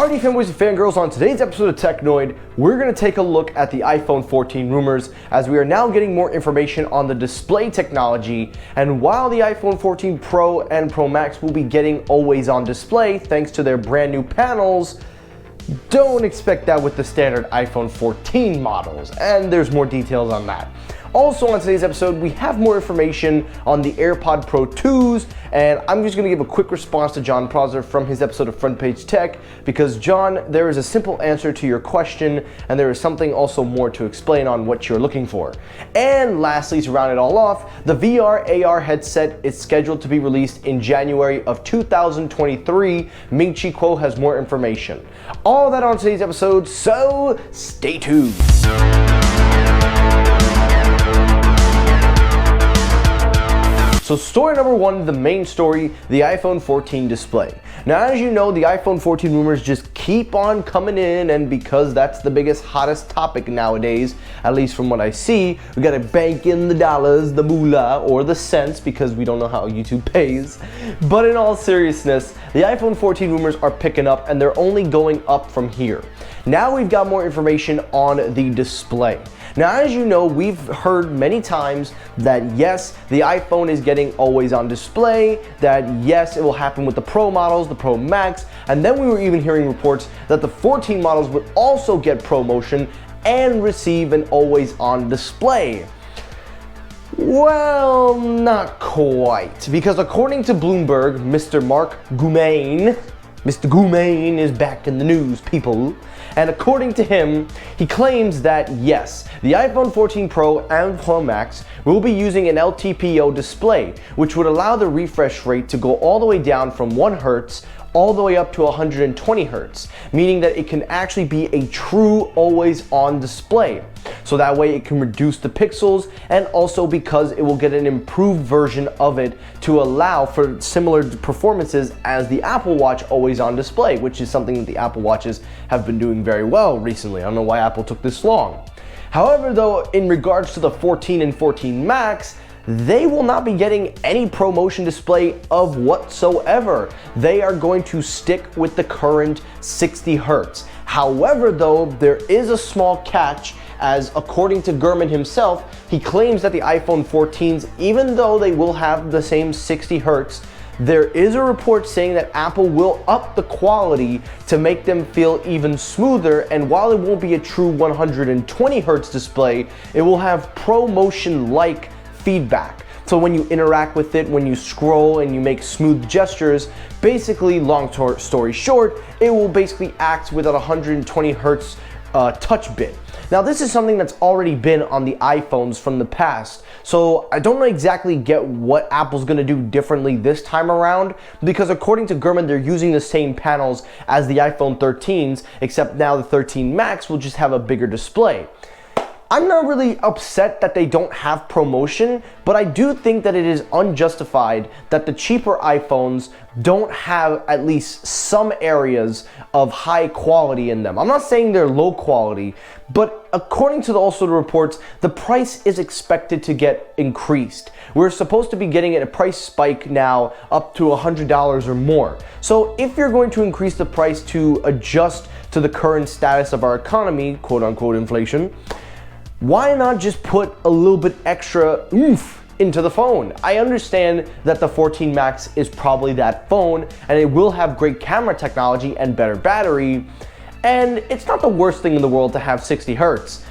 Alrighty fanboys and fangirls, on today's episode of Technoid, we're going to take a look at the iPhone 14 rumors as we are now getting more information on the display technology. And while the iPhone 14 Pro and Pro Max will be getting always on display thanks to their brand new panels, don't expect that with the standard iPhone 14 models, and there's more details on that. Also on today's episode, we have more information on the AirPods Pro 2s, and I'm just going to give a quick response to John Prosser from his episode of Front Page Tech, because John, there is a simple answer to your question, and there is something also more to explain on what you're looking for. And lastly, to round it all off, the VR AR headset is scheduled to be released in January of 2023. Ming Chi Kuo has more information. All that on today's episode, so stay tuned. So story number one, the main story, the iPhone 14 display. Now, as you know, the iPhone 14 rumors just keep on coming in, and because that's the biggest, hottest topic nowadays, at least from what I see, we gotta bank in the dollars, the moolah, or the cents, because we don't know how YouTube pays. But in all seriousness, the iPhone 14 rumors are picking up, and they're only going up from here. Now we've got more information on the display. Now, as you know, we've heard many times that yes, the iPhone is getting always on display, that yes, it will happen with the Pro models, the Pro Max, and then we were even hearing reports that the 14 models would also get ProMotion and receive an always on display. Well, not quite, because according to Bloomberg, Mr. Mark Gurman is back in the news, people. And according to him, he claims that yes, the iPhone 14 Pro and Pro Max will be using an LTPO display, which would allow the refresh rate to go all the way down from 1 Hz all the way up to 120 Hz, meaning that it can actually be a true always on display. So that way it can reduce the pixels, and also because it will get an improved version of it to allow for similar performances as the Apple Watch always on display, which is something that the Apple Watches have been doing very well recently. I don't know why Apple took this long. However, though, in regards to the 14 and 14 Max, they will not be getting any ProMotion display of whatsoever. They are going to stick with the current 60 Hz. However, though, there is a small catch, as according to Gurman himself, he claims that the iPhone 14s, even though they will have the same 60 Hz, there is a report saying that Apple will up the quality to make them feel even smoother, and while it won't be a true 120 Hz display, it will have ProMotion-like feedback. So when you interact with it, when you scroll and you make smooth gestures, basically, long story short, it will basically act with a 120 Hz touch bit. Now, this is something that's already been on the iPhones from the past, so I don't exactly get what Apple's gonna do differently this time around, because according to Gurman, they're using the same panels as the iPhone 13s, except now the 13 Max will just have a bigger display. I'm not really upset that they don't have ProMotion, but I do think that it is unjustified that the cheaper iPhones don't have at least some areas of high quality in them. I'm not saying they're low quality, but according to also the reports, the price is expected to get increased. We're supposed to be getting a price spike now up to $100 or more. So if you're going to increase the price to adjust to the current status of our economy, quote unquote inflation, why not just put a little bit extra oomph into the phone? I understand that the 14 Max is probably that phone, and it will have great camera technology and better battery, and it's not the worst thing in the world to have 60 Hz.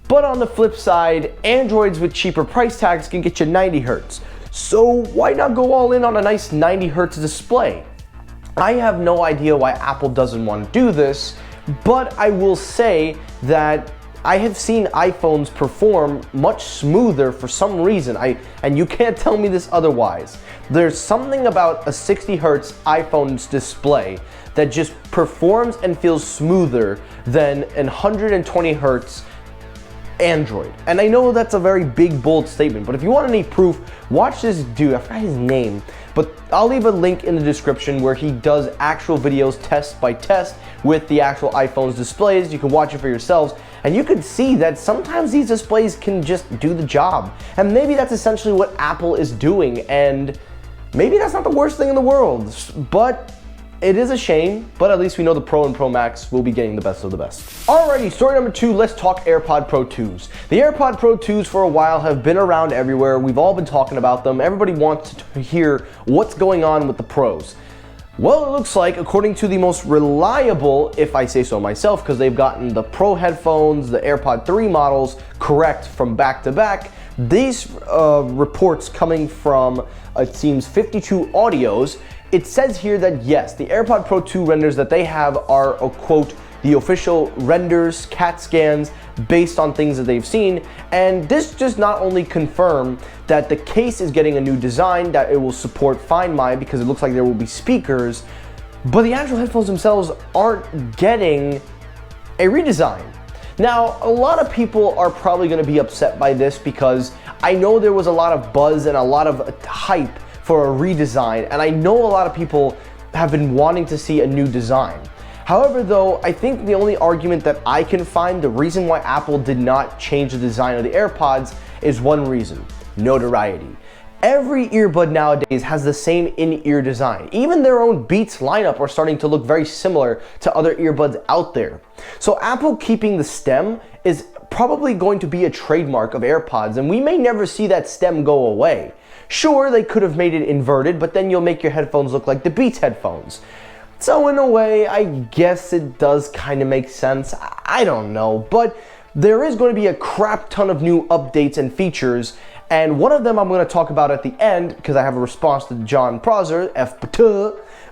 But on the flip side, Androids with cheaper price tags can get you 90 Hz. So why not go all in on a nice 90 Hz display? I have no idea why Apple doesn't want to do this, but I will say that I have seen iPhones perform much smoother for some reason, and you can't tell me this otherwise. There's something about a 60 Hz iPhone's display that just performs and feels smoother than an 120 Hz Android. And I know that's a very big, bold statement, but if you want any proof, watch this dude, I forgot his name, but I'll leave a link in the description where he does actual videos test by test with the actual iPhone's displays. You can watch it for yourselves, and you can see that sometimes these displays can just do the job. And maybe that's essentially what Apple is doing, and maybe that's not the worst thing in the world, but It is a shame, but at least we know the Pro and Pro Max will be getting the best of the best. Alrighty, story number 2, let's talk AirPod Pro 2s. The AirPod Pro 2s for a while have been around everywhere. We've all been talking about them. Everybody wants to hear what's going on with the Pros. Well, it looks like, according to the most reliable, if I say so myself, because they've gotten the Pro headphones, the AirPod 3 models correct from back to back, these reports coming from, it seems, 52 audios, it says here that yes, the AirPod Pro 2 renders that they have are, quote, the official renders, CAT scans, based on things that they've seen, and this just not only confirm that the case is getting a new design, that it will support Find My because it looks like there will be speakers, but the actual headphones themselves aren't getting a redesign. Now, a lot of people are probably going to be upset by this because I know there was a lot of buzz and a lot of hype for a redesign, and I know a lot of people have been wanting to see a new design. However, though, I think the only argument that I can find, the reason why Apple did not change the design of the AirPods is one reason: notoriety. Every earbud nowadays has the same in-ear design. Even their own Beats lineup are starting to look very similar to other earbuds out there. So Apple keeping the stem is probably going to be a trademark of AirPods, and we may never see that stem go away. Sure, they could have made it inverted, but then you'll make your headphones look like the Beats headphones. So in a way, I guess it does kind of make sense. I don't know, but there is going to be a crap ton of new updates and features, and one of them I'm going to talk about at the end because I have a response to John Prosser,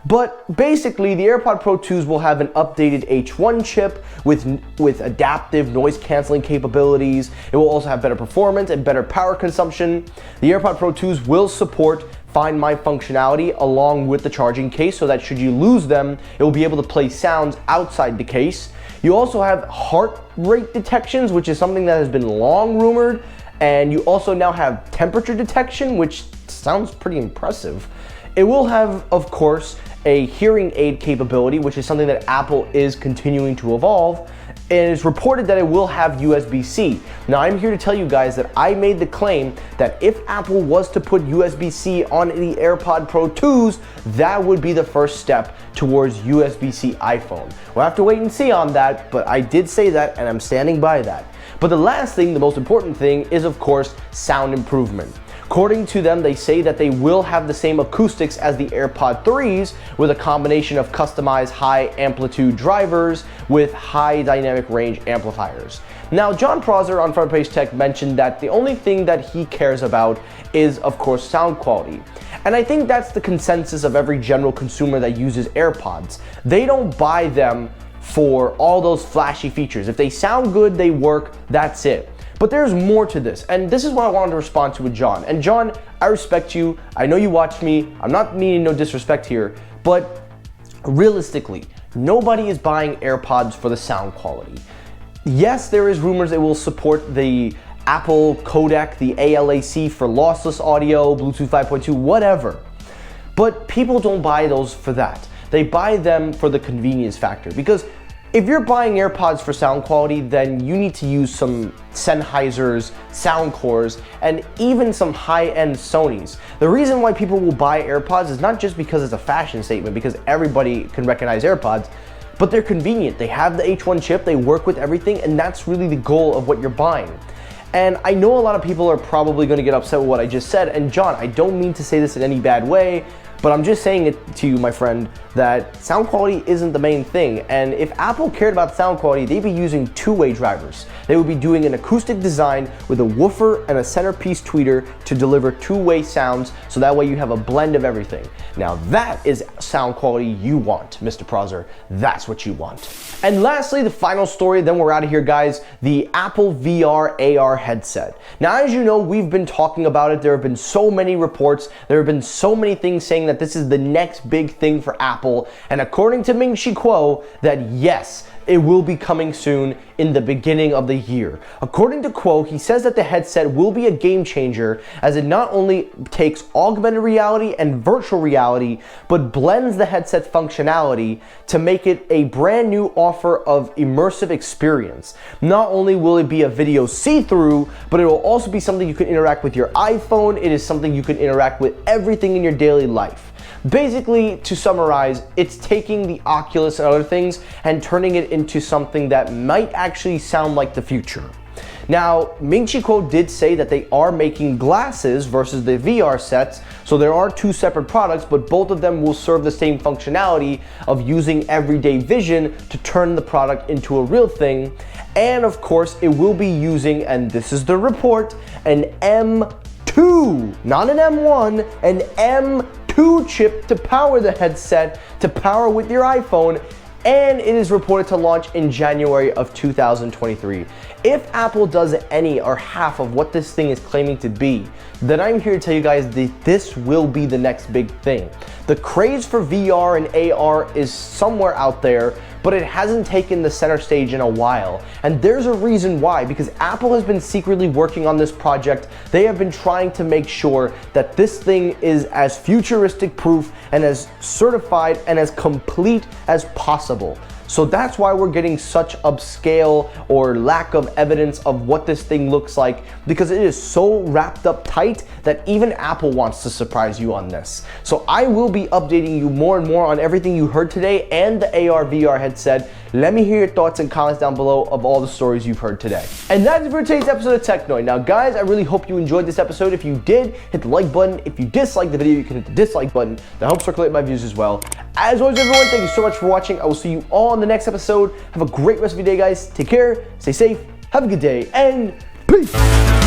but basically the AirPod Pro 2s will have an updated H1 chip with adaptive noise canceling capabilities. It will also have better performance and better power consumption. The AirPod Pro 2s will support Find My functionality along with the charging case, so that should you lose them, it will be able to play sounds outside the case. You also have heart rate detections, which is something that has been long rumored, and you also now have temperature detection, which sounds pretty impressive. It will have, of course, a hearing aid capability, which is something that Apple is continuing to evolve, and it's reported that it will have USB-C. Now, I'm here to tell you guys that I made the claim that if Apple was to put USB-C on the AirPod Pro 2s, that would be the first step towards USB-C iPhone. We'll have to wait and see on that, but I did say that, and I'm standing by that. But the last thing, the most important thing, is of course sound improvement. According to them, they say that they will have the same acoustics as the AirPod 3s with a combination of customized high amplitude drivers with high dynamic range amplifiers. Now, John Prosser on Front Page Tech mentioned that the only thing that he cares about is, of course, sound quality. And I think that's the consensus of every general consumer that uses AirPods. They don't buy them for all those flashy features. If they sound good, they work, that's it. But there's more to this, and this is what I wanted to respond to with John. And John, I respect you. I know you watch me. I'm not meaning no disrespect here, but realistically, nobody is buying AirPods for the sound quality. Yes, there is rumors it will support the Apple codec, the ALAC for lossless audio, Bluetooth 5.2, whatever. But people don't buy those for that. They buy them for the convenience factor, because if you're buying AirPods for sound quality, then you need to use some Sennheisers, Soundcores, and even some high-end Sonys. The reason why people will buy AirPods is not just because it's a fashion statement, because everybody can recognize AirPods, but they're convenient. They have the H1 chip, they work with everything, and that's really the goal of what you're buying. And I know a lot of people are probably going to get upset with what I just said, and John, I don't mean to say this in any bad way, but I'm just saying it to you, my friend, that sound quality isn't the main thing. And if Apple cared about sound quality, they'd be using two-way drivers. They would be doing an acoustic design with a woofer and a centerpiece tweeter to deliver two-way sounds, so that way you have a blend of everything. Now that is sound quality you want, Mr. Prosser. That's what you want. And lastly, the final story, then we're out of here, guys, the Apple VR AR headset. Now, as you know, we've been talking about it. There have been so many reports. There have been so many things saying that this is the next big thing for Apple, and according to Ming-Chi Kuo, that yes, it will be coming soon in the beginning of the year. According to Kuo, he says that the headset will be a game changer, as it not only takes augmented reality and virtual reality, but blends the headset's functionality to make it a brand new offer of immersive experience. Not only will it be a video see-through, but it will also be something you can interact with your iPhone. It is something you can interact with everything in your daily life. Basically, to summarize, it's taking the Oculus and other things and turning it into something that might actually sound like the future. Now, Ming-Chi Kuo did say that they are making glasses versus the VR sets, so there are two separate products, but both of them will serve the same functionality of using everyday vision to turn the product into a real thing. And of course, it will be using, and this is the report, an M2, not an M1, an M2 chip to power the headset, to power with your iPhone, and it is reported to launch in January of 2023. If Apple does any or half of what this thing is claiming to be, then I'm here to tell you guys that this will be the next big thing. The craze for VR and AR is somewhere out there, but it hasn't taken the center stage in a while. And there's a reason why, because Apple has been secretly working on this project. They have been trying to make sure that this thing is as futuristic proof and as certified and as complete as possible. So that's why we're getting such upscale or lack of evidence of what this thing looks like, because it is so wrapped up tight that even Apple wants to surprise you on this. So I will be updating you more and more on everything you heard today and the AR VR headset. Let me hear your thoughts and comments down below of all the stories you've heard today. And that's it for today's episode of Technoid. Now guys, I really hope you enjoyed this episode. If you did, hit the like button. If you disliked the video, you can hit the dislike button. That helps circulate my views as well. As always, everyone, thank you so much for watching. I will see you all in the next episode. Have a great rest of your day, guys. Take care, stay safe, have a good day, and peace.